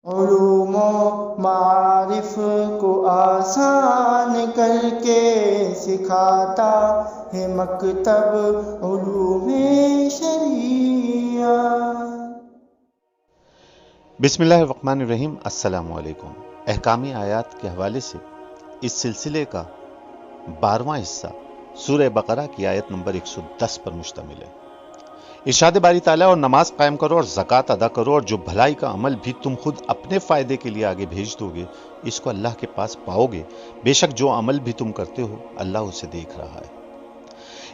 علوم و معارف کو آسان کر کے سکھاتا ہے مکتب علوم شریعت۔ بسم اللہ الرحمن الرحیم۔ السلام علیکم۔ احکامی آیات کے حوالے سے اس سلسلے کا 12واں حصہ سورہ بقرہ کی آیت نمبر 110 پر مشتمل ہے۔ ارشاد باری تعالیٰ، اور نماز قائم کرو اور زکوٰۃ ادا کرو، اور جو بھلائی کا عمل بھی تم خود اپنے فائدے کے لیے آگے بھیج دو گے اس کو اللہ کے پاس پاؤ گے، بے شک جو عمل بھی تم کرتے ہو اللہ اسے دیکھ رہا ہے۔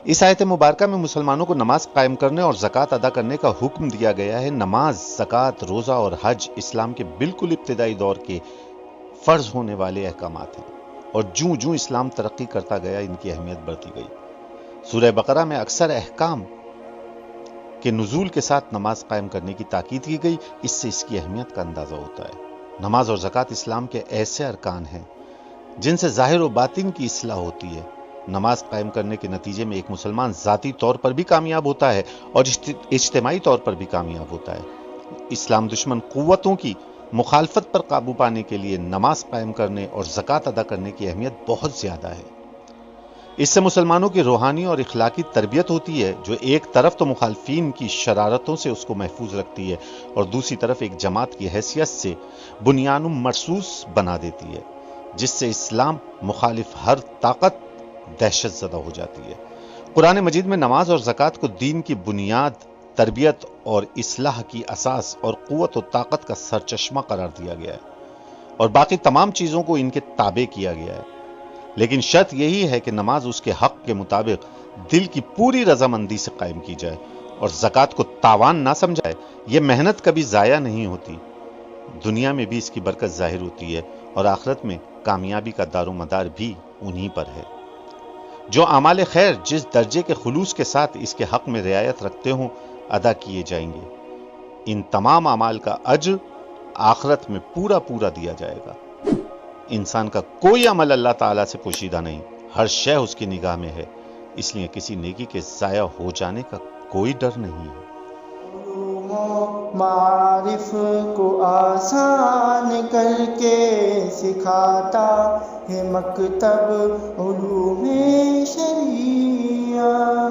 اس آیت مبارکہ میں مسلمانوں کو نماز قائم کرنے اور زکوٰۃ ادا کرنے کا حکم دیا گیا ہے۔ نماز، زکوٰۃ، روزہ اور حج اسلام کے بالکل ابتدائی دور کے فرض ہونے والے احکامات ہیں، اور جوں جوں اسلام ترقی کرتا گیا ان کی اہمیت بڑھتی گئی۔ سورہ بقرہ میں اکثر احکام کے نزول کے ساتھ نماز قائم کرنے کی تاکید کی گئی، اس سے اس کی اہمیت کا اندازہ ہوتا ہے۔ نماز اور زکوٰۃ اسلام کے ایسے ارکان ہیں جن سے ظاہر و باطن کی اصلاح ہوتی ہے۔ نماز قائم کرنے کے نتیجے میں ایک مسلمان ذاتی طور پر بھی کامیاب ہوتا ہے اور اجتماعی طور پر بھی کامیاب ہوتا ہے۔ اسلام دشمن قوتوں کی مخالفت پر قابو پانے کے لیے نماز قائم کرنے اور زکوٰۃ ادا کرنے کی اہمیت بہت زیادہ ہے۔ اس سے مسلمانوں کی روحانی اور اخلاقی تربیت ہوتی ہے، جو ایک طرف تو مخالفین کی شرارتوں سے اس کو محفوظ رکھتی ہے اور دوسری طرف ایک جماعت کی حیثیت سے بنیان مرصوص بنا دیتی ہے، جس سے اسلام مخالف ہر طاقت دہشت زدہ ہو جاتی ہے۔ قرآن مجید میں نماز اور زکوٰۃ کو دین کی بنیاد، تربیت اور اصلاح کی اساس اور قوت و طاقت کا سرچشمہ قرار دیا گیا ہے، اور باقی تمام چیزوں کو ان کے تابع کیا گیا ہے۔ لیکن شرط یہی ہے کہ نماز اس کے حق کے مطابق دل کی پوری رضامندی سے قائم کی جائے اور زکوٰۃ کو تاوان نہ سمجھائے۔ یہ محنت کبھی ضائع نہیں ہوتی، دنیا میں بھی اس کی برکت ظاہر ہوتی ہے اور آخرت میں کامیابی کا دار و مدار بھی انہی پر ہے۔ جو اعمال خیر جس درجے کے خلوص کے ساتھ اس کے حق میں رعایت رکھتے ہوں ادا کیے جائیں گے، ان تمام اعمال کا اجر آخرت میں پورا پورا دیا جائے گا۔ انسان کا کوئی عمل اللہ تعالیٰ سے پوشیدہ نہیں، ہر شے اس کی نگاہ میں ہے، اس لیے کسی نیکی کے ضائع ہو جانے کا کوئی ڈر نہیں ہے۔ علوم و معارف کو آسان کر کے سکھاتا ہے مکتب علوم شریعت۔